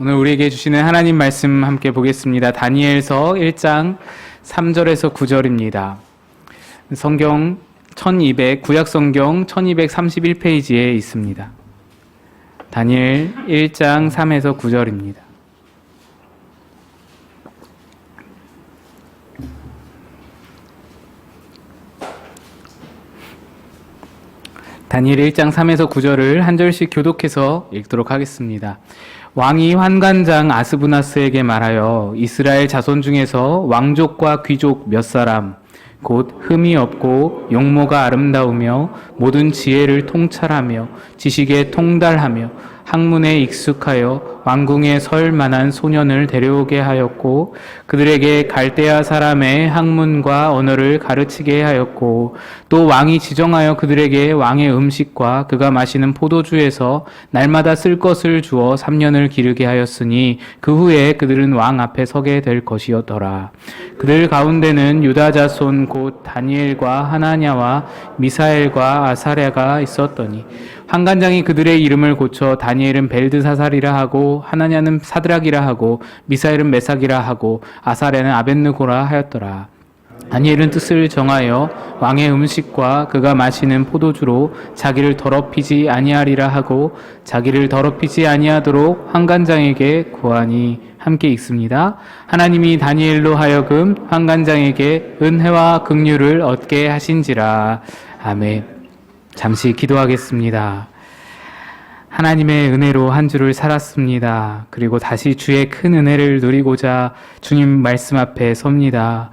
오늘 우리에게 주시는 하나님 말씀 함께 보겠습니다. 다니엘서 1장 3절에서 9절입니다. 성경 구약 성경 1231페이지에 있습니다. 다니엘 1장 3에서 9절입니다. 다니엘 1장 3에서 9절을 한 절씩 교독해서 읽도록 하겠습니다. 왕이 환관장 아스부나스에게 말하여 이스라엘 자손 중에서 왕족과 귀족 몇 사람 곧 흠이 없고 용모가 아름다우며 모든 지혜를 통찰하며 지식에 통달하며 학문에 익숙하여 왕궁에 설 만한 소년을 데려오게 하였고 그들에게 갈대아 사람의 학문과 언어를 가르치게 하였고 또 왕이 지정하여 그들에게 왕의 음식과 그가 마시는 포도주에서 날마다 쓸 것을 주어 3년을 기르게 하였으니 그 후에 그들은 왕 앞에 서게 될 것이었더라. 그들 가운데는 유다 자손 곧 다니엘과 하나냐와 미사엘과 아사랴가 있었더니 환관장이 그들의 이름을 고쳐 다니엘은 벨드사살이라 하고 하나냐는 사드락이라 하고 미사엘은 메삭이라 하고 아사랴는 아벳느고라 하였더라. 다니엘은 뜻을 정하여 왕의 음식과 그가 마시는 포도주로 자기를 더럽히지 아니하리라 하고 자기를 더럽히지 아니하도록 환관장에게 구하니 함께 읽습니다. 하나님이 다니엘로 하여금 환관장에게 은혜와 긍휼을 얻게 하신지라. 아멘. 잠시 기도하겠습니다. 하나님의 은혜로 한 주를 살았습니다. 그리고 다시 주의 큰 은혜를 누리고자 주님 말씀 앞에 섭니다.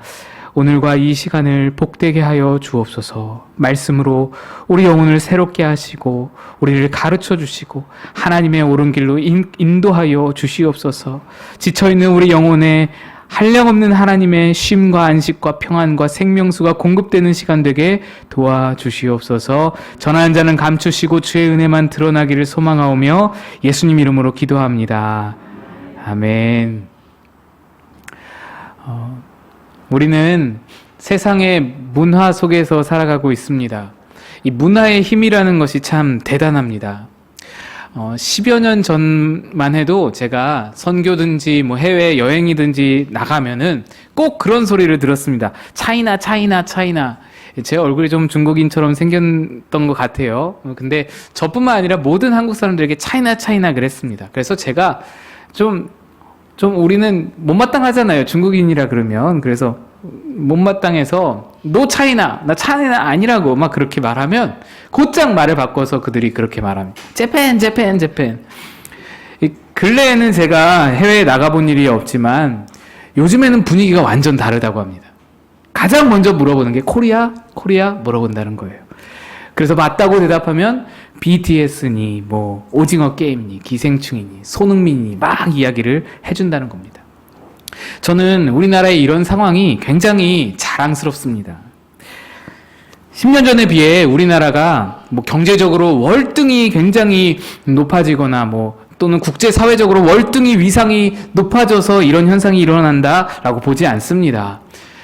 오늘과 이 시간을 복되게 하여 주옵소서. 말씀으로 우리 영혼을 새롭게 하시고 우리를 가르쳐 주시고 하나님의 옳은 길로 인도하여 주시옵소서. 지쳐있는 우리 영혼에 한량없는 하나님의 쉼과 안식과 평안과 생명수가 공급되는 시간 되게 도와주시옵소서. 전하는 자는 감추시고 주의 은혜만 드러나기를 소망하오며 예수님 이름으로 기도합니다. 아멘. 우리는 세상의 문화 속에서 살아가고 있습니다. 이 문화의 힘이라는 것이 참 대단합니다. 10여 년 전만 해도 제가 선교든지 해외 여행이든지 나가면은 꼭 그런 소리를 들었습니다. 차이나, 차이나, 차이나. 제 얼굴이 좀 중국인처럼 생겼던 것 같아요. 근데 저뿐만 아니라 모든 한국 사람들에게 차이나, 차이나 그랬습니다. 그래서 제가 좀 우리는 못마땅하잖아요. 중국인이라 그러면. 그래서 못마땅해서 너 차이나, 나 차이나 아니라고 막 그렇게 말하면 곧장 말을 바꿔서 그들이 그렇게 말합니다. 재팬. 근래에는 제가 해외에 나가본 일이 없지만 요즘에는 분위기가 완전 다르다고 합니다. 가장 먼저 물어보는 게 코리아 물어본다는 거예요. 그래서 맞다고 대답하면 BTS니 오징어 게임니 기생충이니 손흥민이 막 이야기를 해준다는 겁니다. 저는 우리나라의 이런 상황이 굉장히 자랑스럽습니다. 10년 전에 비해 우리나라가 경제적으로 월등히 굉장히 높아지거나 또는 국제사회적으로 월등히 위상이 높아져서 이런 현상이 일어난다라고 보지 않습니다.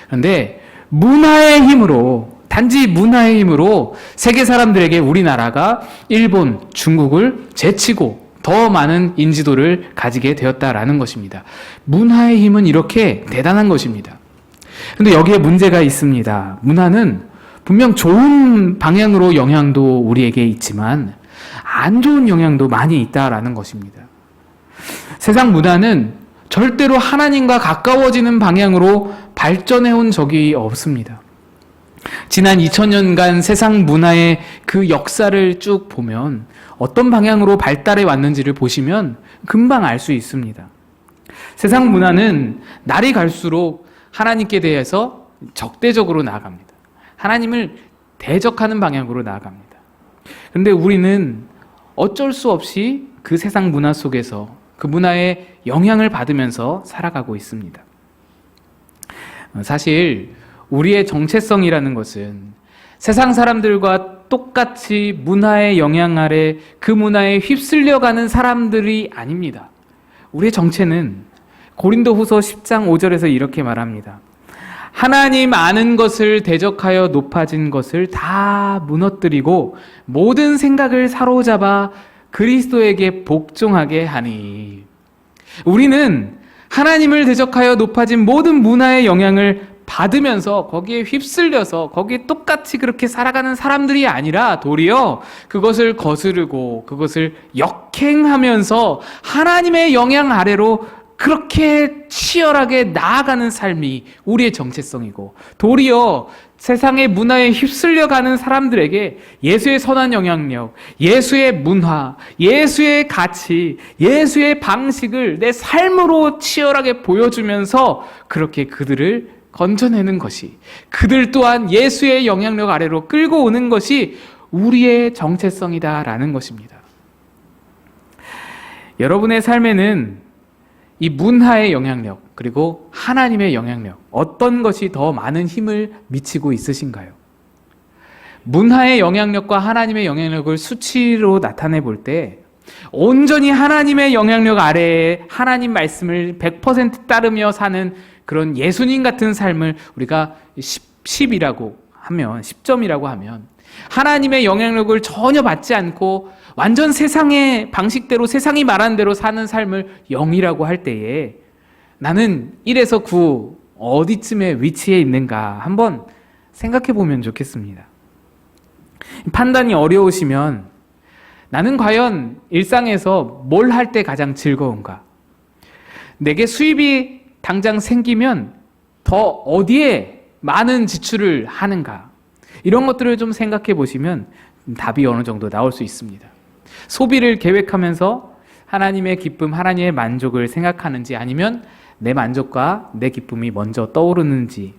그런데 단지 문화의 힘으로 세계 사람들에게 우리나라가 일본, 중국을 제치고 더 많은 인지도를 가지게 되었다라는 것입니다. 문화의 힘은 이렇게 대단한 것입니다. 그런데 여기에 문제가 있습니다. 문화는 분명 좋은 방향으로 영향도 우리에게 있지만 안 좋은 영향도 많이 있다라는 것입니다. 세상 문화는 절대로 하나님과 가까워지는 방향으로 발전해온 적이 없습니다. 지난 2000년간 세상 문화의 그 역사를 쭉 보면 어떤 방향으로 발달해 왔는지를 보시면 금방 알 수 있습니다. 세상 문화는 날이 갈수록 하나님께 대해서 적대적으로 나아갑니다. 하나님을 대적하는 방향으로 나아갑니다. 그런데 우리는 어쩔 수 없이 그 세상 문화 속에서 그 문화의 영향을 받으면서 살아가고 있습니다. 사실 우리의 정체성이라는 것은 세상 사람들과 똑같이 문화의 영향 아래 그 문화에 휩쓸려가는 사람들이 아닙니다. 우리의 정체는 고린도후서 10장 5절에서 이렇게 말합니다. 하나님 아는 것을 대적하여 높아진 것을 다 무너뜨리고 모든 생각을 사로잡아 그리스도에게 복종하게 하니. 우리는 하나님을 대적하여 높아진 모든 문화의 영향을 받으면서 거기에 휩쓸려서 거기에 똑같이 그렇게 살아가는 사람들이 아니라 도리어 그것을 거스르고 그것을 역행하면서 하나님의 영향 아래로 그렇게 치열하게 나아가는 삶이 우리의 정체성이고, 도리어 세상의 문화에 휩쓸려가는 사람들에게 예수의 선한 영향력, 예수의 문화, 예수의 가치, 예수의 방식을 내 삶으로 치열하게 보여주면서 그렇게 그들을 건져내는 것이, 그들 또한 예수의 영향력 아래로 끌고 오는 것이 우리의 정체성이다라는 것입니다. 여러분의 삶에는 이 문화의 영향력 그리고 하나님의 영향력, 어떤 것이 더 많은 힘을 미치고 있으신가요? 문화의 영향력과 하나님의 영향력을 수치로 나타내 볼 때 온전히 하나님의 영향력 아래에 하나님 말씀을 100% 따르며 사는 그런 예수님 같은 삶을 우리가 10이라고 하면, 10점이라고 하면, 하나님의 영향력을 전혀 받지 않고 완전 세상의 방식대로, 세상이 말하는 대로 사는 삶을 0이라고 할 때에 나는 1에서 9 어디쯤에 위치해 있는가 한번 생각해 보면 좋겠습니다. 판단이 어려우시면 나는 과연 일상에서 뭘 할 때 가장 즐거운가? 내게 수입이 당장 생기면 더 어디에 많은 지출을 하는가? 이런 것들을 좀 생각해 보시면 답이 어느 정도 나올 수 있습니다. 소비를 계획하면서 하나님의 기쁨, 하나님의 만족을 생각하는지, 아니면 내 만족과 내 기쁨이 먼저 떠오르는지,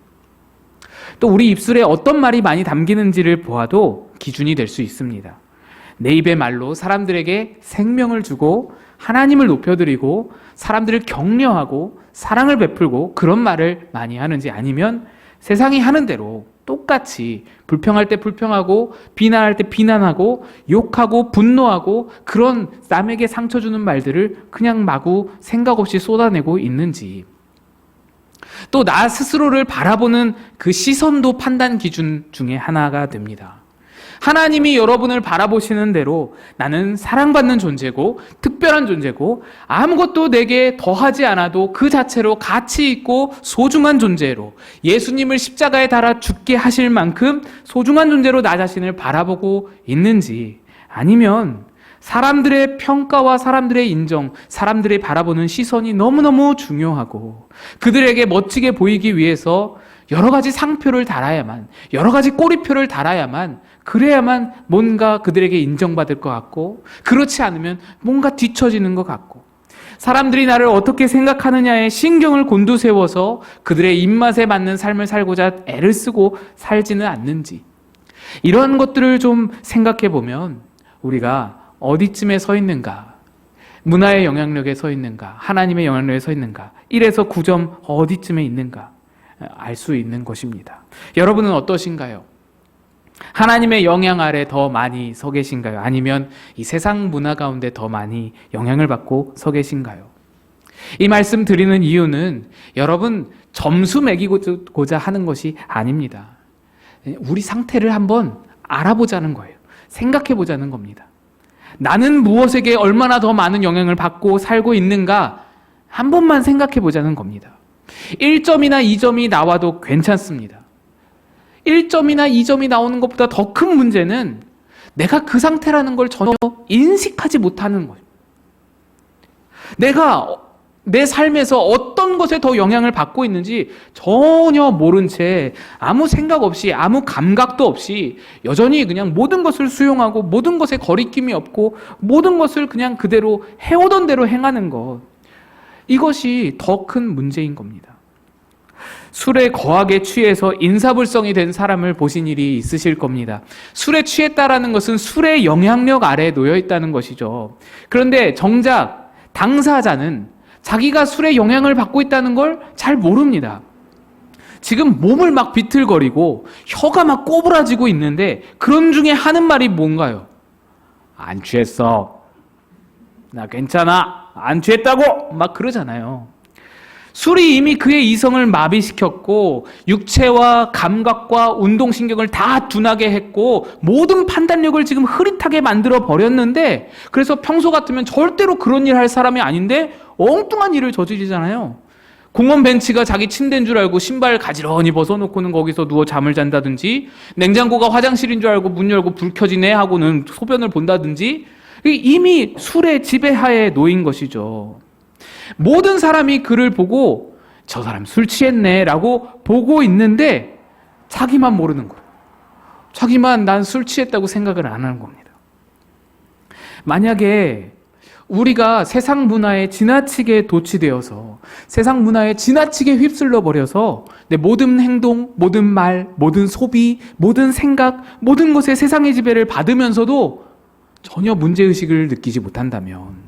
또 우리 입술에 어떤 말이 많이 담기는지를 보아도 기준이 될 수 있습니다. 내 입의 말로 사람들에게 생명을 주고 하나님을 높여드리고 사람들을 격려하고 사랑을 베풀고 그런 말을 많이 하는지, 아니면 세상이 하는 대로 똑같이 불평할 때 불평하고 비난할 때 비난하고 욕하고 분노하고 그런 남에게 상처 주는 말들을 그냥 마구 생각 없이 쏟아내고 있는지, 또 나 스스로를 바라보는 그 시선도 판단 기준 중에 하나가 됩니다. 하나님이 여러분을 바라보시는 대로 나는 사랑받는 존재고 특별한 존재고 아무것도 내게 더하지 않아도 그 자체로 가치 있고 소중한 존재로, 예수님을 십자가에 달아 죽게 하실 만큼 소중한 존재로 나 자신을 바라보고 있는지, 아니면 사람들의 평가와 사람들의 인정, 사람들이 바라보는 시선이 너무너무 중요하고 그들에게 멋지게 보이기 위해서 여러 가지 상표를 달아야만, 여러 가지 꼬리표를 달아야만, 그래야만 뭔가 그들에게 인정받을 것 같고, 그렇지 않으면 뭔가 뒤처지는 것 같고, 사람들이 나를 어떻게 생각하느냐에 신경을 곤두세워서 그들의 입맛에 맞는 삶을 살고자 애를 쓰고 살지는 않는지, 이런 것들을 좀 생각해 보면 우리가 어디쯤에 서 있는가, 문화의 영향력에 서 있는가, 하나님의 영향력에 서 있는가, 1에서 9점 어디쯤에 있는가 알 수 있는 것입니다. 여러분은 어떠신가요? 하나님의 영향 아래 더 많이 서 계신가요? 아니면 이 세상 문화 가운데 더 많이 영향을 받고 서 계신가요? 이 말씀 드리는 이유는 여러분 점수 매기고자 하는 것이 아닙니다. 우리 상태를 한번 알아보자는 거예요. 생각해 보자는 겁니다. 나는 무엇에게 얼마나 더 많은 영향을 받고 살고 있는가 한 번만 생각해 보자는 겁니다. 1점이나 2점이 나와도 괜찮습니다. 1점이나 2점이 나오는 것보다 더 큰 문제는 내가 그 상태라는 걸 전혀 인식하지 못하는 거예요. 내가 내 삶에서 어떤 것에 더 영향을 받고 있는지 전혀 모른 채 아무 생각 없이 아무 감각도 없이 여전히 그냥 모든 것을 수용하고 모든 것에 거리낌이 없고 모든 것을 그냥 그대로 해오던 대로 행하는 것, 이것이 더 큰 문제인 겁니다. 술에 거하게 취해서 인사불성이 된 사람을 보신 일이 있으실 겁니다. 술에 취했다라는 것은 술의 영향력 아래에 놓여 있다는 것이죠. 그런데 정작 당사자는 자기가 술의 영향을 받고 있다는 걸 잘 모릅니다. 지금 몸을 막 비틀거리고 혀가 막 꼬부라지고 있는데 그런 중에 하는 말이 뭔가요? 안 취했어. 나 괜찮아. 안 취했다고. 막 그러잖아요. 술이 이미 그의 이성을 마비시켰고 육체와 감각과 운동신경을 다 둔하게 했고 모든 판단력을 지금 흐릿하게 만들어 버렸는데, 그래서 평소 같으면 절대로 그런 일 할 사람이 아닌데 엉뚱한 일을 저지르잖아요. 공원 벤치가 자기 침대인 줄 알고 신발 가지런히 벗어놓고는 거기서 누워 잠을 잔다든지, 냉장고가 화장실인 줄 알고 문 열고 불 켜지네 하고는 소변을 본다든지, 이미 술의 지배하에 놓인 것이죠. 모든 사람이 그를 보고 저 사람 술 취했네 라고 보고 있는데 자기만 모르는 거예요. 자기만 난 술 취했다고 생각을 안 하는 겁니다. 만약에 우리가 세상 문화에 지나치게 도취되어서 세상 문화에 지나치게 휩쓸려 버려서 내 모든 행동, 모든 말, 모든 소비, 모든 생각, 모든 것에 세상의 지배를 받으면서도 전혀 문제의식을 느끼지 못한다면,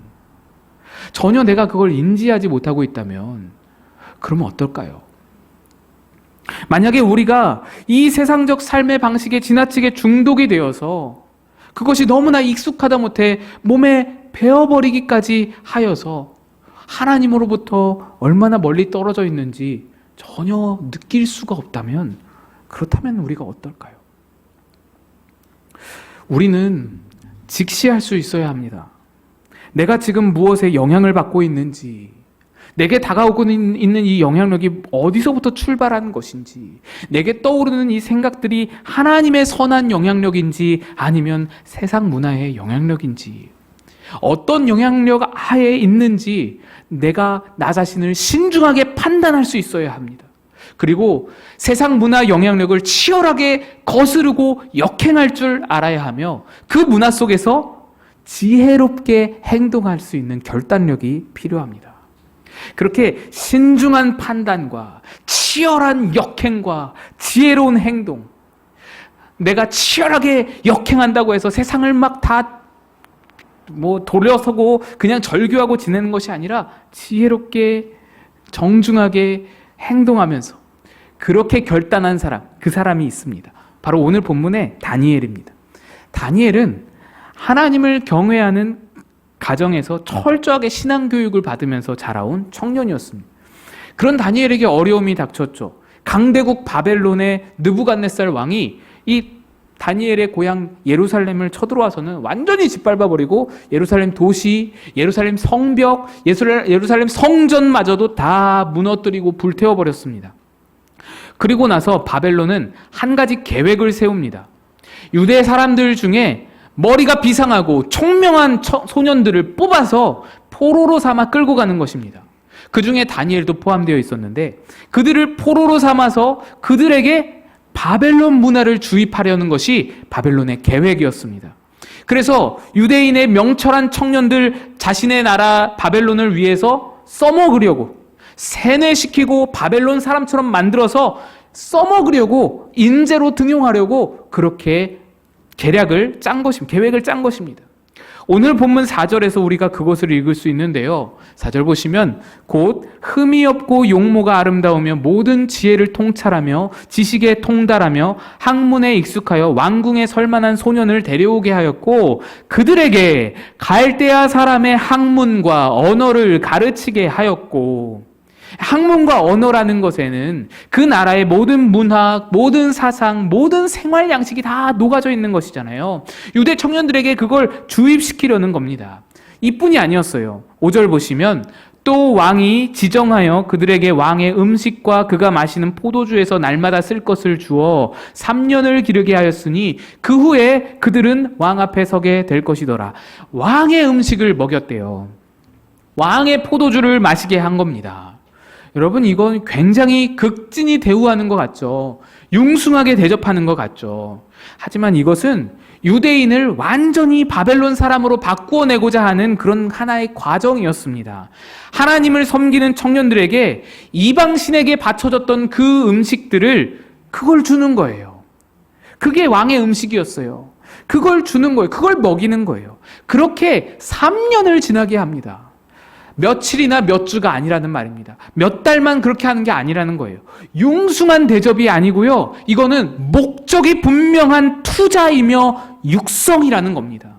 전혀 내가 그걸 인지하지 못하고 있다면 그러면 어떨까요? 만약에 우리가 이 세상적 삶의 방식에 지나치게 중독이 되어서 그것이 너무나 익숙하다 못해 몸에 배어버리기까지 하여서 하나님으로부터 얼마나 멀리 떨어져 있는지 전혀 느낄 수가 없다면, 그렇다면 우리가 어떨까요? 우리는 직시할 수 있어야 합니다. 내가 지금 무엇에 영향을 받고 있는지, 내게 다가오고 있는 이 영향력이 어디서부터 출발하는 것인지, 내게 떠오르는 이 생각들이 하나님의 선한 영향력인지 아니면 세상 문화의 영향력인지, 어떤 영향력 하에 있는지 내가 나 자신을 신중하게 판단할 수 있어야 합니다. 그리고 세상 문화 영향력을 치열하게 거스르고 역행할 줄 알아야 하며, 그 문화 속에서 지혜롭게 행동할 수 있는 결단력이 필요합니다. 그렇게 신중한 판단과 치열한 역행과 지혜로운 행동, 내가 치열하게 역행한다고 해서 세상을 막 다 돌려서고 그냥 절규하고 지내는 것이 아니라 지혜롭게 정중하게 행동하면서 그렇게 결단한 사람, 그 사람이 있습니다. 바로 오늘 본문의 다니엘입니다. 다니엘은 하나님을 경외하는 가정에서 철저하게 신앙교육을 받으면서 자라온 청년이었습니다. 그런 다니엘에게 어려움이 닥쳤죠. 강대국 바벨론의 느부갓네살 왕이 이 다니엘의 고향 예루살렘을 쳐들어와서는 완전히 짓밟아버리고 예루살렘 도시, 예루살렘 성벽, 예루살렘 성전마저도 다 무너뜨리고 불태워버렸습니다. 그리고 나서 바벨론은 한 가지 계획을 세웁니다. 유대 사람들 중에 머리가 비상하고 총명한 소년들을 뽑아서 포로로 삼아 끌고 가는 것입니다. 그 중에 다니엘도 포함되어 있었는데, 그들을 포로로 삼아서 그들에게 바벨론 문화를 주입하려는 것이 바벨론의 계획이었습니다. 그래서 유대인의 명철한 청년들 자신의 나라 바벨론을 위해서 써먹으려고, 세뇌시키고 바벨론 사람처럼 만들어서 써먹으려고, 인재로 등용하려고 그렇게 계획을 짠 것입니다. 오늘 본문 4절에서 우리가 그것을 읽을 수 있는데요. 4절 보시면 곧 흠이 없고 용모가 아름다우며 모든 지혜를 통찰하며 지식에 통달하며 학문에 익숙하여 왕궁에 설만한 소년을 데려오게 하였고 그들에게 갈대아 사람의 학문과 언어를 가르치게 하였고, 학문과 언어라는 것에는 그 나라의 모든 문학, 모든 사상, 모든 생활 양식이 다 녹아져 있는 것이잖아요. 유대 청년들에게 그걸 주입시키려는 겁니다. 이뿐이 아니었어요. 5절 보시면 또 왕이 지정하여 그들에게 왕의 음식과 그가 마시는 포도주에서 날마다 쓸 것을 주어 3년을 기르게 하였으니 그 후에 그들은 왕 앞에 서게 될 것이더라. 왕의 음식을 먹였대요. 왕의 포도주를 마시게 한 겁니다. 여러분, 이건 굉장히 극진히 대우하는 것 같죠. 융숭하게 대접하는 것 같죠. 하지만 이것은 유대인을 완전히 바벨론 사람으로 바꾸어내고자 하는 그런 하나의 과정이었습니다. 하나님을 섬기는 청년들에게 이방신에게 바쳐졌던 그 음식들을 그걸 주는 거예요. 그게 왕의 음식이었어요. 그걸 주는 거예요. 그걸 먹이는 거예요. 그렇게 3년을 지나게 합니다. 며칠이나 몇 주가 아니라는 말입니다. 몇 달만 그렇게 하는 게 아니라는 거예요. 융숭한 대접이 아니고요. 이거는 목적이 분명한 투자이며 육성이라는 겁니다.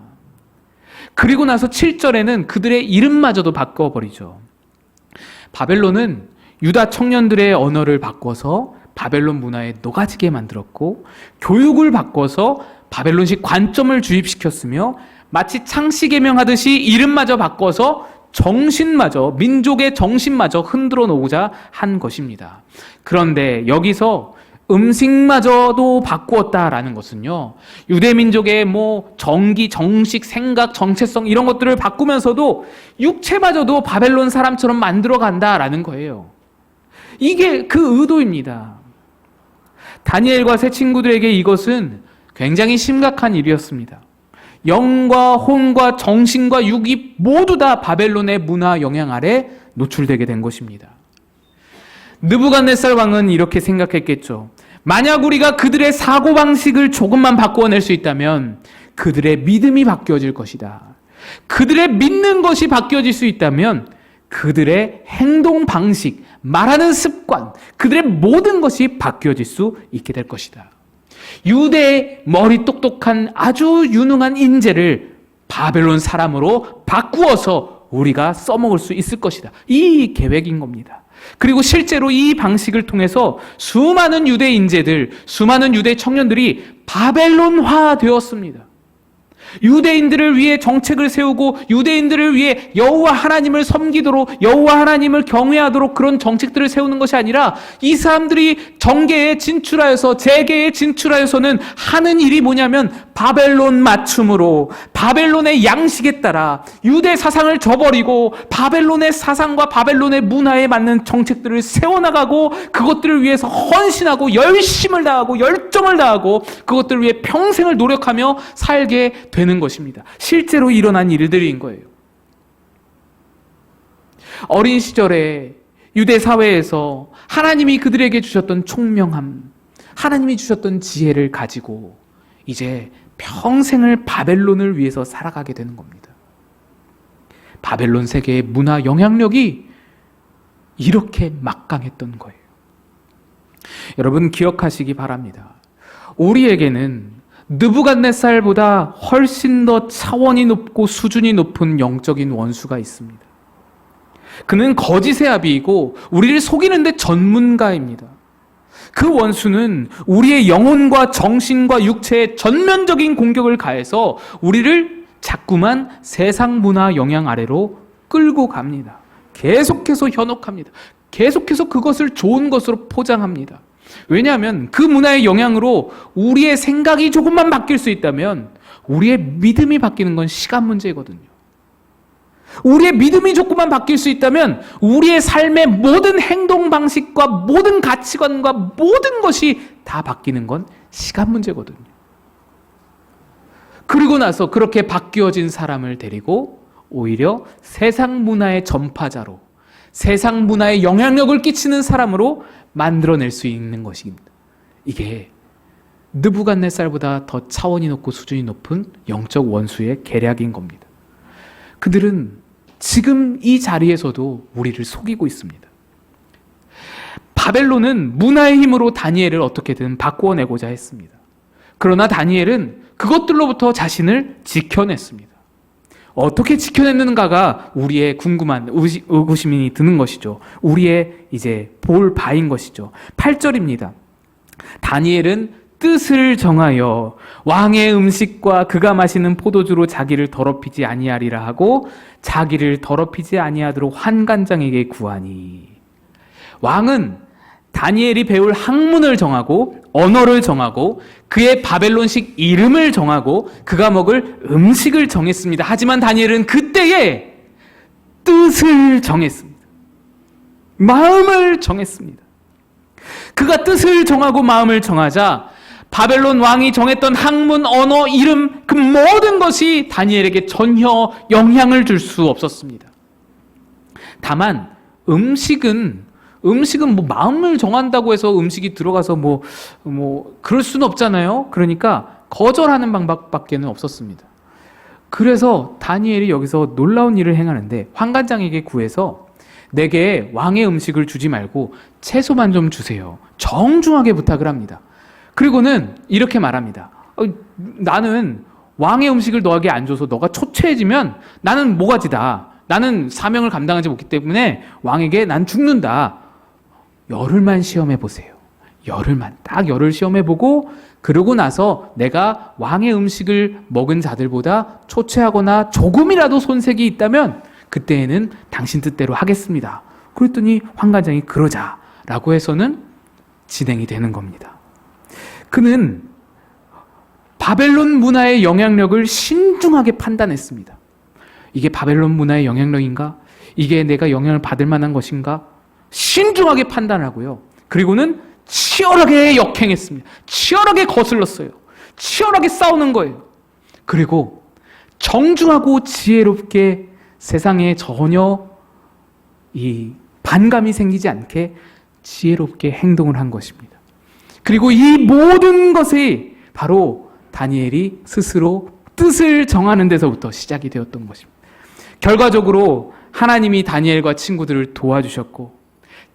그리고 나서 7절에는 그들의 이름마저도 바꿔버리죠. 바벨론은 유다 청년들의 언어를 바꿔서 바벨론 문화에 녹아지게 만들었고, 교육을 바꿔서 바벨론식 관점을 주입시켰으며, 마치 창씨개명하듯이 이름마저 바꿔서 정신마저, 민족의 정신마저 흔들어 놓고자 한 것입니다. 그런데 여기서 음식마저도 바꾸었다라는 것은요, 유대민족의 정기, 정식, 생각, 정체성 이런 것들을 바꾸면서도 육체마저도 바벨론 사람처럼 만들어 간다라는 거예요. 이게 그 의도입니다. 다니엘과 세 친구들에게 이것은 굉장히 심각한 일이었습니다. 영과 혼과 정신과 육이 모두 다 바벨론의 문화 영향 아래 노출되게 된 것입니다. 느부갓네살 왕은 이렇게 생각했겠죠. 만약 우리가 그들의 사고방식을 조금만 바꾸어낼 수 있다면 그들의 믿음이 바뀌어질 것이다. 그들의 믿는 것이 바뀌어질 수 있다면 그들의 행동 방식, 말하는 습관, 그들의 모든 것이 바뀌어질 수 있게 될 것이다. 유대의 머리 똑똑한 아주 유능한 인재를 바벨론 사람으로 바꾸어서 우리가 써먹을 수 있을 것이다. 이 계획인 겁니다. 그리고 실제로 이 방식을 통해서 수많은 유대 인재들, 수많은 유대 청년들이 바벨론화 되었습니다. 유대인들을 위해 정책을 세우고 유대인들을 위해 여호와 하나님을 섬기도록, 여호와 하나님을 경외하도록 그런 정책들을 세우는 것이 아니라 이 사람들이 정계에 진출하여서, 재계에 진출하여서는 하는 일이 뭐냐면 바벨론 맞춤으로, 바벨론의 양식에 따라 유대 사상을 저버리고 바벨론의 사상과 바벨론의 문화에 맞는 정책들을 세워나가고 그것들을 위해서 헌신하고 열심을 다하고 열정을 다하고 그것들을 위해 평생을 노력하며 살게 되는 것입니다. 실제로 일어난 일들인 거예요. 어린 시절에 유대 사회에서 하나님이 그들에게 주셨던 총명함, 하나님이 주셨던 지혜를 가지고 이제 평생을 바벨론을 위해서 살아가게 되는 겁니다. 바벨론 세계의 문화 영향력이 이렇게 막강했던 거예요. 여러분 기억하시기 바랍니다. 우리에게는 느부갓네살보다 훨씬 더 차원이 높고 수준이 높은 영적인 원수가 있습니다. 그는 거짓의 아비이고 우리를 속이는데 전문가입니다. 그 원수는 우리의 영혼과 정신과 육체에 전면적인 공격을 가해서 우리를 자꾸만 세상 문화 영향 아래로 끌고 갑니다. 계속해서 현혹합니다. 계속해서 그것을 좋은 것으로 포장합니다. 왜냐하면 그 문화의 영향으로 우리의 생각이 조금만 바뀔 수 있다면 우리의 믿음이 바뀌는 건 시간 문제거든요. 우리의 믿음이 조금만 바뀔 수 있다면 우리의 삶의 모든 행동 방식과 모든 가치관과 모든 것이 다 바뀌는 건 시간 문제거든요. 그리고 나서 그렇게 바뀌어진 사람을 데리고 오히려 세상 문화의 전파자로, 세상 문화에 영향력을 끼치는 사람으로 만들어낼 수 있는 것입니다. 이게 느부갓네살보다 더 차원이 높고 수준이 높은 영적 원수의 계략인 겁니다. 그들은 지금 이 자리에서도 우리를 속이고 있습니다. 바벨론은 문화의 힘으로 다니엘을 어떻게든 바꾸어내고자 했습니다. 그러나 다니엘은 그것들로부터 자신을 지켜냈습니다. 어떻게 지켜냈는가가 우리의 궁금한 의구심이 드는 것이죠. 우리의 이제 볼 바인 것이죠. 8절입니다. 다니엘은 뜻을 정하여 왕의 음식과 그가 마시는 포도주로 자기를 더럽히지 아니하리라 하고 자기를 더럽히지 아니하도록 환관장에게 구하니. 왕은 다니엘이 배울 학문을 정하고 언어를 정하고 그의 바벨론식 이름을 정하고 그가 먹을 음식을 정했습니다. 하지만 다니엘은 그때에 뜻을 정했습니다. 마음을 정했습니다. 그가 뜻을 정하고 마음을 정하자 바벨론 왕이 정했던 학문, 언어, 이름 그 모든 것이 다니엘에게 전혀 영향을 줄 수 없었습니다. 다만 음식은 마음을 정한다고 해서 음식이 들어가서 그럴 수는 없잖아요. 그러니까 거절하는 방법밖에는 없었습니다. 그래서 다니엘이 여기서 놀라운 일을 행하는데 환관장에게 구해서 내게 왕의 음식을 주지 말고 채소만 좀 주세요. 정중하게 부탁을 합니다. 그리고는 이렇게 말합니다. 나는 왕의 음식을 너에게 안 줘서 너가 초췌해지면 나는 모가지다. 나는 사명을 감당하지 못했기 때문에 왕에게 난 죽는다. 열흘만 시험해 보세요. 열흘만, 딱 열흘 시험해 보고, 그러고 나서 내가 왕의 음식을 먹은 자들보다 초췌하거나 조금이라도 손색이 있다면 그때에는 당신 뜻대로 하겠습니다. 그랬더니 환관장이 그러자라고 해서는 진행이 되는 겁니다. 그는 바벨론 문화의 영향력을 신중하게 판단했습니다. 이게 바벨론 문화의 영향력인가? 이게 내가 영향을 받을 만한 것인가? 신중하게 판단하고요. 그리고는 치열하게 역행했습니다. 치열하게 거슬렀어요. 치열하게 싸우는 거예요. 그리고 정중하고 지혜롭게 세상에 전혀 이 반감이 생기지 않게 지혜롭게 행동을 한 것입니다. 그리고 이 모든 것이 바로 다니엘이 스스로 뜻을 정하는 데서부터 시작이 되었던 것입니다. 결과적으로 하나님이 다니엘과 친구들을 도와주셨고,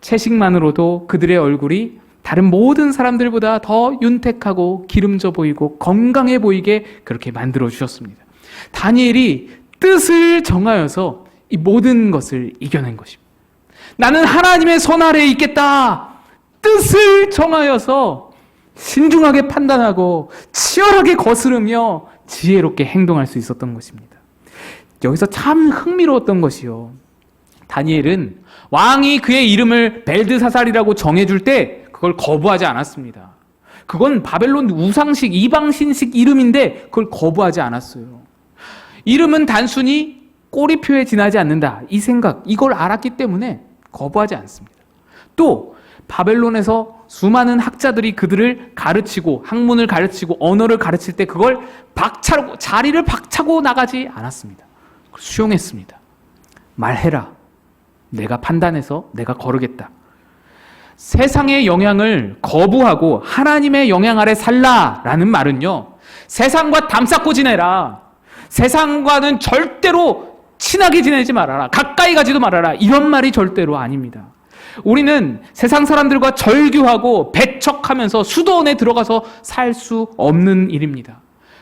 채식만으로도 그들의 얼굴이 다른 모든 사람들보다 더 윤택하고 기름져 보이고 건강해 보이게 그렇게 만들어 주셨습니다. 다니엘이 뜻을 정하여서 이 모든 것을 이겨낸 것입니다. 나는 하나님의 손 아래에 있겠다. 뜻을 정하여서 신중하게 판단하고 치열하게 거스르며 지혜롭게 행동할 수 있었던 것입니다. 여기서 참 흥미로웠던 것이요, 다니엘은 왕이 그의 이름을 벨드사살이라고 정해줄 때 그걸 거부하지 않았습니다. 그건 바벨론 우상식, 이방신식 이름인데 그걸 거부하지 않았어요. 이름은 단순히 꼬리표에 지나지 않는다, 이 생각, 이걸 알았기 때문에 거부하지 않습니다. 또 바벨론에서 수많은 학자들이 그들을 가르치고 학문을 가르치고 언어를 가르칠 때 그걸 박차고 자리를 박차고 나가지 않았습니다. 수용했습니다. 말해라. 내가 판단해서 내가 거르겠다. 세상의 영향을 거부하고 하나님의 영향 아래 살라라는 말은요, 세상과 담쌓고 지내라, 세상과는 절대로 친하게 지내지 말아라, 가까이 가지도 말아라, 이런 말이 절대로 아닙니다. 우리는 세상 사람들과 절규하고 배척하면서 수도원에 들어가서 살 수 없는 일입니다.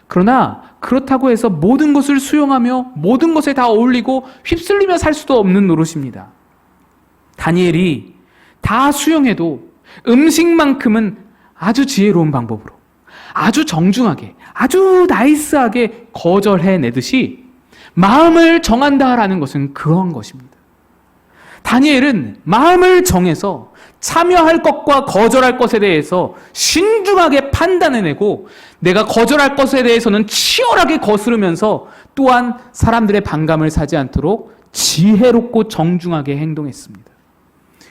그러나 그렇다고 해서 모든 것을 수용하며 모든 것에 다 어울리고 휩쓸리며 살 수도 없는 노릇입니다. 다니엘이 다 수용해도 음식만큼은 아주 지혜로운 방법으로, 아주 정중하게, 아주 나이스하게 거절해내듯이 마음을 정한다라는 것은 그런 것입니다. 다니엘은 마음을 정해서 참여할 것과 거절할 것에 대해서 신중하게 판단해내고, 내가 거절할 것에 대해서는 치열하게 거스르면서 또한 사람들의 반감을 사지 않도록 지혜롭고 정중하게 행동했습니다.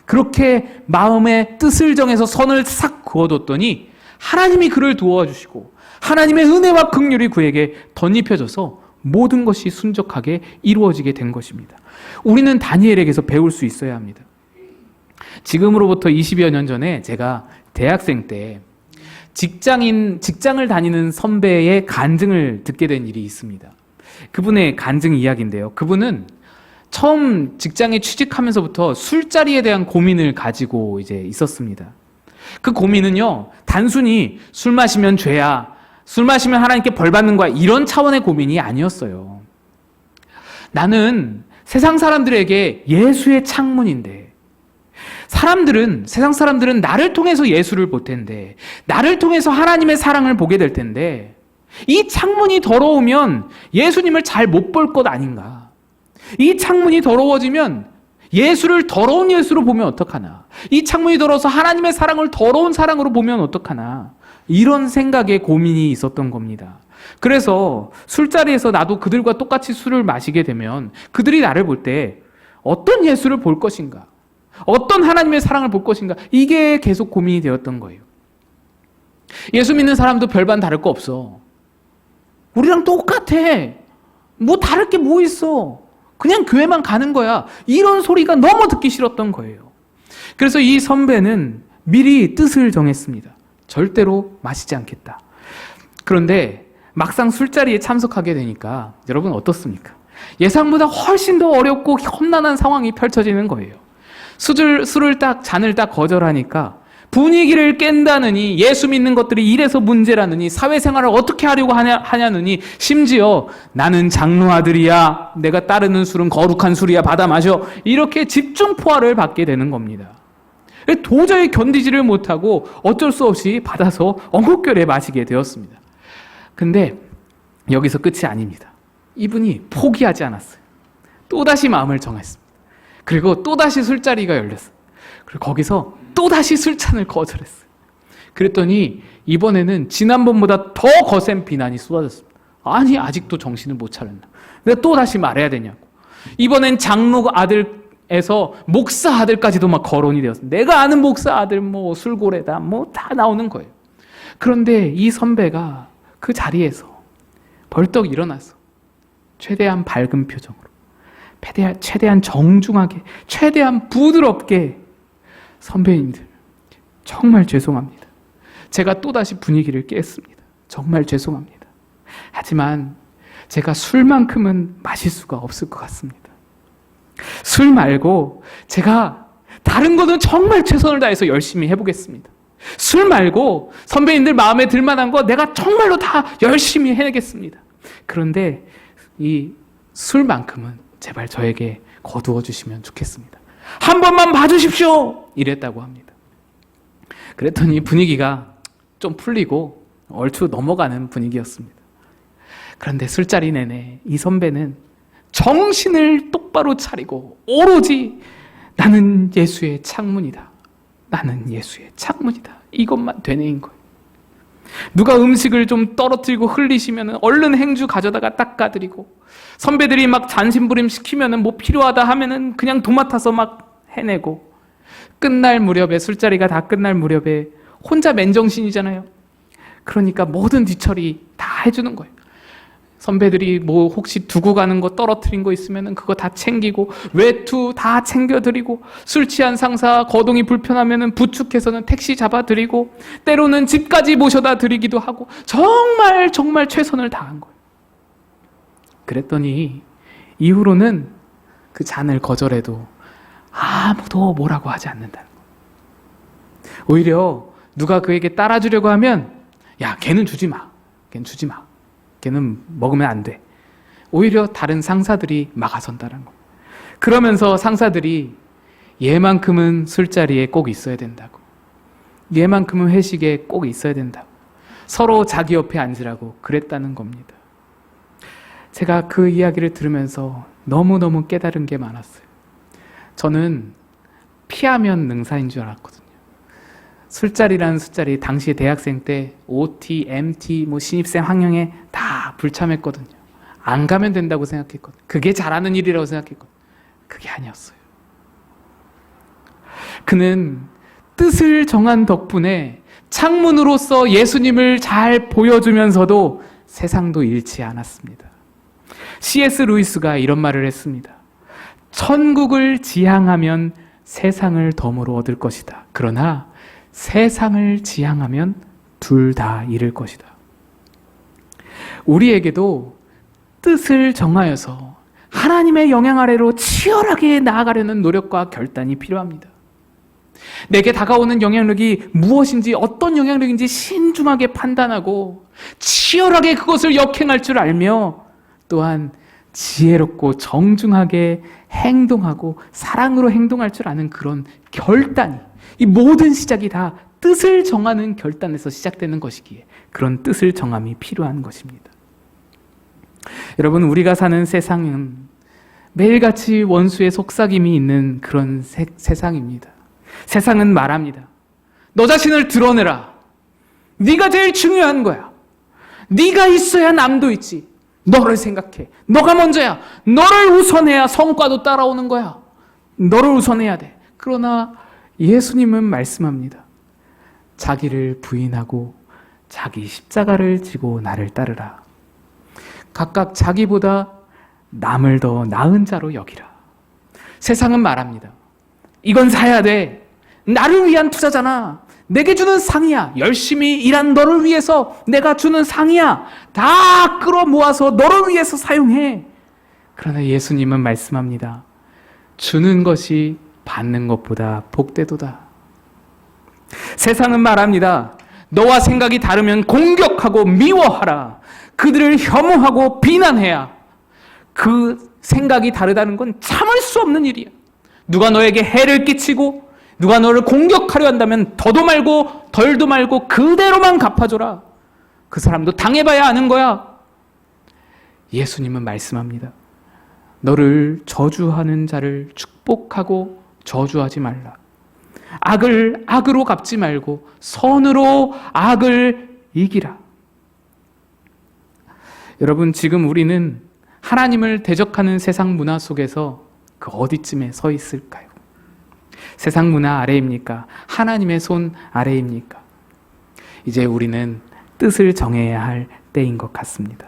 그렇게 마음의 뜻을 정해서 선을 싹 그어뒀더니 하나님이 그를 도와주시고 하나님의 은혜와 긍휼이 그에게 덧입혀져서 모든 것이 순적하게 이루어지게 된 것입니다. 우리는 다니엘에게서 배울 수 있어야 합니다. 지금으로부터 20여 년 전에 제가 대학생 때 직장을 다니는 선배의 간증을 듣게 된 일이 있습니다. 그분의 간증 이야기인데요. 그분은 처음 직장에 취직하면서부터 술자리에 대한 고민을 가지고 이제 있었습니다. 그 고민은요, 단순히 술 마시면 죄야, 술 마시면 하나님께 벌 받는 거야, 이런 차원의 고민이 아니었어요. 나는 세상 사람들에게 예수의 창문인데, 세상 사람들은 나를 통해서 예수를 볼 텐데, 나를 통해서 하나님의 사랑을 보게 될 텐데, 이 창문이 더러우면 예수님을 잘 못 볼 것 아닌가? 이 창문이 더러워지면 예수를 더러운 예수로 보면 어떡하나? 이 창문이 더러워서 하나님의 사랑을 더러운 사랑으로 보면 어떡하나? 이런 생각에 고민이 있었던 겁니다. 그래서 술자리에서 나도 그들과 똑같이 술을 마시게 되면 그들이 나를 볼 때 어떤 예수를 볼 것인가? 어떤 하나님의 사랑을 볼 것인가? 이게 계속 고민이 되었던 거예요. 예수 믿는 사람도 별반 다를 거 없어. 우리랑 똑같아. 뭐 다를 게 뭐 있어. 그냥 교회만 가는 거야. 이런 소리가 너무 듣기 싫었던 거예요. 그래서 이 선배는 미리 뜻을 정했습니다. 절대로 마시지 않겠다. 그런데 막상 술자리에 참석하게 되니까 여러분 어떻습니까? 예상보다 훨씬 더 어렵고 험난한 상황이 펼쳐지는 거예요. 잔을 딱 거절하니까 분위기를 깬다느니, 예수 믿는 것들이 이래서 문제라느니, 사회생활을 어떻게 하려고 하냐느니, 심지어 나는 장로 아들이야, 내가 따르는 술은 거룩한 술이야, 받아 마셔, 이렇게 집중포화를 받게 되는 겁니다. 도저히 견디지를 못하고 어쩔 수 없이 받아서 엉겁결에 마시게 되었습니다. 근데 여기서 끝이 아닙니다. 이분이 포기하지 않았어요. 또다시 마음을 정했습니다. 그리고 또다시 술자리가 열렸어요. 그리고 거기서 또다시 술잔을 거절했어요. 그랬더니 이번에는 지난번보다 더 거센 비난이 쏟아졌습니다. 아니, 아직도 정신을 못 차렸나? 내가 또다시 말해야 되냐고. 이번엔 장로 아들에서 목사 아들까지도 막 거론이 되었습니다. 내가 아는 목사 아들 뭐 술고래다 뭐 다 나오는 거예요. 그런데 이 선배가 그 자리에서 벌떡 일어나서 최대한 밝은 표정으로, 최대한 정중하게, 최대한 부드럽게, 선배님들 정말 죄송합니다. 제가 또다시 분위기를 깼습니다. 정말 죄송합니다. 하지만 제가 술만큼은 마실 수가 없을 것 같습니다. 술 말고 제가 다른 거는 정말 최선을 다해서 열심히 해보겠습니다. 술 말고 선배님들 마음에 들 만한 거 내가 정말로 다 열심히 해내겠습니다. 그런데 이 술만큼은 제발 저에게 거두어 주시면 좋겠습니다. 한 번만 봐주십시오! 이랬다고 합니다. 그랬더니 분위기가 좀 풀리고 얼추 넘어가는 분위기였습니다. 그런데 술자리 내내 이 선배는 정신을 똑바로 차리고 오로지 나는 예수의 창문이다. 나는 예수의 창문이다. 이것만 되뇌인 거예요. 누가 음식을 좀 떨어뜨리고 흘리시면 얼른 행주 가져다가 닦아드리고, 선배들이 막 잔심부림 시키면 뭐 필요하다 하면은 그냥 도맡아서 막 해내고, 끝날 무렵에, 술자리가 다 끝날 무렵에 혼자 맨정신이잖아요. 그러니까 모든 뒤처리 다 해주는 거예요. 선배들이 뭐 혹시 두고 가는 거 떨어뜨린 거 있으면 그거 다 챙기고, 외투 다 챙겨드리고, 술 취한 상사 거동이 불편하면 부축해서는 택시 잡아드리고, 때로는 집까지 모셔다 드리기도 하고, 정말 정말 최선을 다한 거예요. 그랬더니 이후로는 그 잔을 거절해도 아무도 뭐라고 하지 않는다는 거예요. 오히려 누가 그에게 따라주려고 하면 야, 걔는 주지 마. 걔는 주지 마. 걔는 먹으면 안 돼. 오히려 다른 상사들이 막아선다는 거예요. 그러면서 상사들이 얘만큼은 술자리에 꼭 있어야 된다고, 얘만큼은 회식에 꼭 있어야 된다고, 서로 자기 옆에 앉으라고 그랬다는 겁니다. 제가 그 이야기를 들으면서 너무너무 깨달은 게 많았어요. 저는 피하면 능사인 줄 알았거든요. 술자리라는 술자리, 당시에 대학생 때 OT, MT, 뭐 신입생 환영회 다 불참했거든요. 안 가면 된다고 생각했거든요. 그게 잘하는 일이라고 생각했거든요. 그게 아니었어요. 그는 뜻을 정한 덕분에 창문으로서 예수님을 잘 보여주면서도 세상도 잃지 않았습니다. C.S. 루이스가 이런 말을 했습니다. 천국을 지향하면 세상을 덤으로 얻을 것이다. 그러나 세상을 지향하면 둘 다 잃을 것이다. 우리에게도 뜻을 정하여서 하나님의 영향 아래로 치열하게 나아가려는 노력과 결단이 필요합니다. 내게 다가오는 영향력이 무엇인지, 어떤 영향력인지 신중하게 판단하고 치열하게 그것을 역행할 줄 알며, 또한 지혜롭고 정중하게 행동하고 사랑으로 행동할 줄 아는 그런 결단이, 이 모든 시작이 다 뜻을 정하는 결단에서 시작되는 것이기에 그런 뜻을 정함이 필요한 것입니다. 여러분, 우리가 사는 세상은 매일같이 원수의 속삭임이 있는 그런 세상입니다. 세상은 말합니다. 너 자신을 드러내라. 네가 제일 중요한 거야. 네가 있어야 남도 있지. 너를 생각해. 너가 먼저야. 너를 우선해야 성과도 따라오는 거야. 너를 우선해야 돼. 그러나 예수님은 말씀합니다. 자기를 부인하고 자기 십자가를 지고 나를 따르라. 각각 자기보다 남을 더 나은 자로 여기라. 세상은 말합니다. 이건 사야 돼. 나를 위한 투자잖아. 내게 주는 상이야. 열심히 일한 너를 위해서 내가 주는 상이야. 다 끌어모아서 너를 위해서 사용해. 그러나 예수님은 말씀합니다. 주는 것이 받는 것보다 복되도다. 세상은 말합니다. 너와 생각이 다르면 공격하고 미워하라. 그들을 혐오하고 비난해야. 그 생각이 다르다는 건 참을 수 없는 일이야. 누가 너에게 해를 끼치고 누가 너를 공격하려 한다면 더도 말고 덜도 말고 그대로만 갚아줘라. 그 사람도 당해봐야 아는 거야. 예수님은 말씀합니다. 너를 저주하는 자를 축복하고 저주하지 말라. 악을 악으로 갚지 말고 선으로 악을 이기라. 여러분, 지금 우리는 하나님을 대적하는 세상 문화 속에서 그 어디쯤에 서 있을까요? 세상 문화 아래입니까? 하나님의 손 아래입니까? 이제 우리는 뜻을 정해야 할 때인 것 같습니다.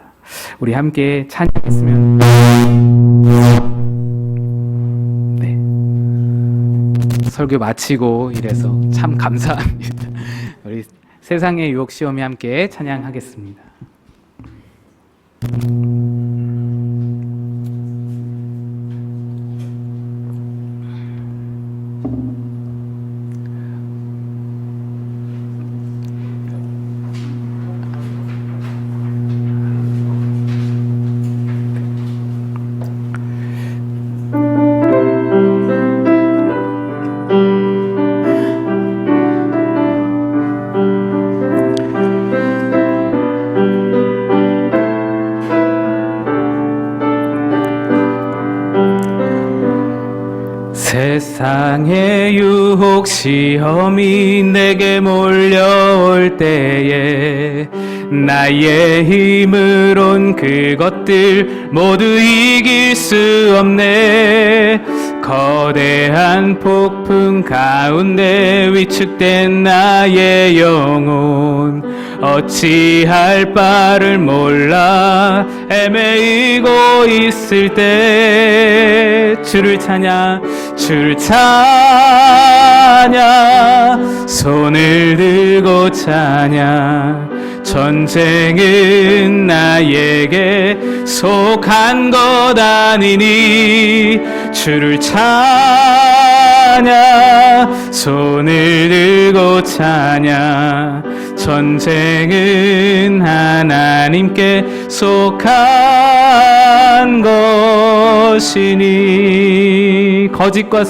우리 함께 찬양했으면. 네. 설교 마치고 이래서 참 감사합니다. 우리 세상의 유혹 시험에 함께 찬양하겠습니다. 세상의 유혹 시험이 내게 몰려올 때에 나의 힘으론 그것들 모두 이길 수 없네. 거대한 폭풍 가운데 위축된 나의 영혼 어찌할 바를 몰라 헤매이고 있을 때 주를 찬양 손을 들고 찬양. 전쟁은 나에게 속한 것 아니니 주를 찬양. 손을 들고 찬양. 전쟁은 하나님께 속한 것이니. 거짓과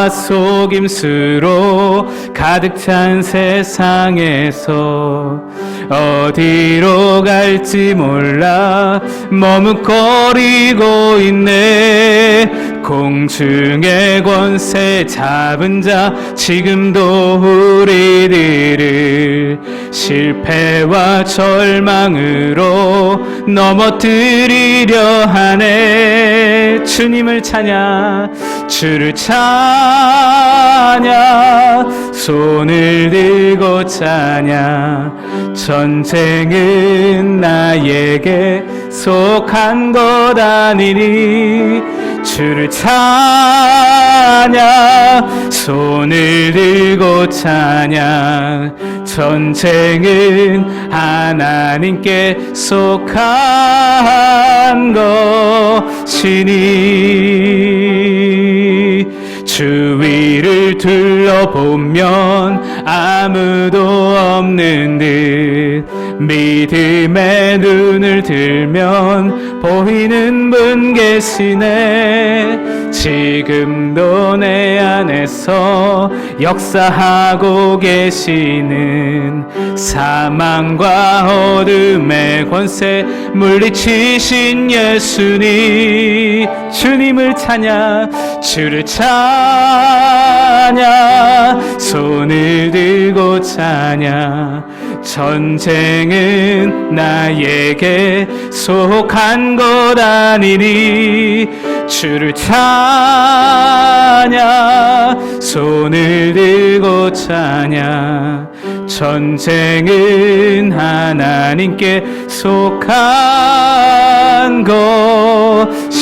속임수로 가득 찬 세상에서 어디로 갈지 몰라 머뭇거리고 있네. 공중의 권세 잡은 자 지금도 우리들을 실패와 절망으로 넘어뜨리려 하네. 주님을 찬양. 주를 찬양. 손을 들고 찬양. 전쟁은 나에게 속한 것 아니니 주를 찬양. 손을 들고 찬양. 전쟁은 하나님께 속한 것이니. 주위를 둘러보면 아무도 없는 듯 믿음의 눈을 들면 보이는 분 계시네. 지금도 내 안에서 역사하고 계시는 사망과 어둠의 권세 물리치신 예수님. 주님을 찬양. 주를 찬양. 손을 들고 찬양. 전쟁은 나에게 속한 것 아니니 주를 찬양. 손을 들고 찬양. 전쟁은 하나님께 속한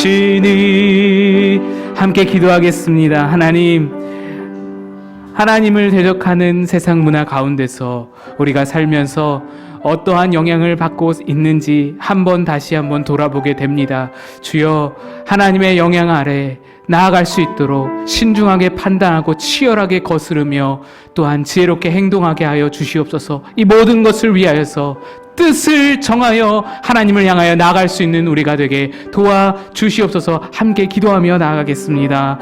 것이니. 함께 기도하겠습니다. 하나님을 대적하는 세상 문화 가운데서 우리가 살면서 어떠한 영향을 받고 있는지 다시 한번 돌아보게 됩니다. 주여, 하나님의 영향 아래 나아갈 수 있도록 신중하게 판단하고 치열하게 거스르며 또한 지혜롭게 행동하게 하여 주시옵소서. 이 모든 것을 위하여서 뜻을 정하여 하나님을 향하여 나아갈 수 있는 우리가 되게 도와주시옵소서. 함께 기도하며 나아가겠습니다.